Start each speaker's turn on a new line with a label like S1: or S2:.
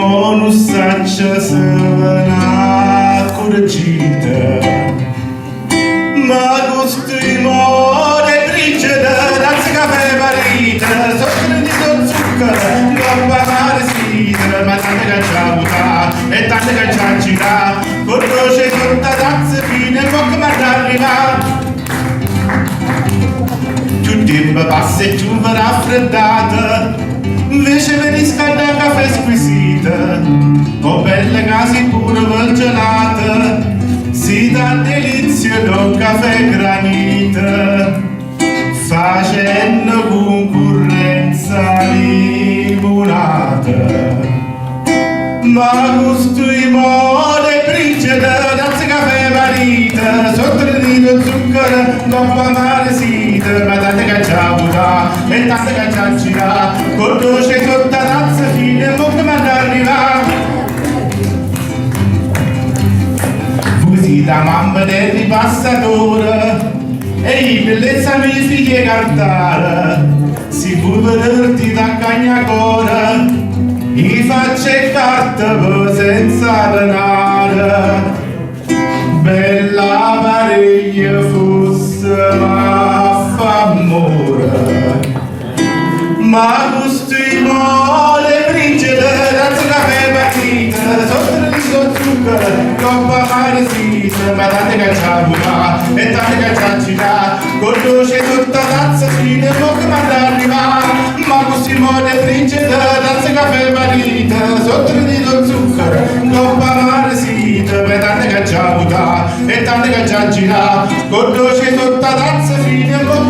S1: non saccia se vena curcita, ma costui muore brigida, razza caffè marita, soffre di zucchero, gobba mare sita, ma tante cacciavuta e tante cacciacita, con croce tutta tazza fine, poco ma arriva. Timba passa e giuva raffreddata, invece venisca da caffè squisita, o belle case pure vel gelata, si dà delizia d'un caffè granita, facendo concorrenza limonata. Ma costui muore brigida, danza caffè marita, sotto il nido zucchero, gobba mare sita, ma tante cacciavuta e tante cacciacita, con dolce tutta tazza fine, molto ma arriva. Fusi da mamma del ripassatore, e bellezza mi figlie cantare, si può vederti da cagnacora, i facce carta senza denaro, bella pariglia fosse ma fa amore, ma costui muore brigida, danza caffè partita, sotto il suo zucchero, coppa mare sita, ma tante cacciavuta e tante cacciacita, con dolce tutta tazza fine, poco ma arriva, ma costui muore brigida, danza caffè partita, sotto il zucchero, coppa mare sita, ma tante cacciavuta e tante cacciacita, con dolce tutta tazza fine, poco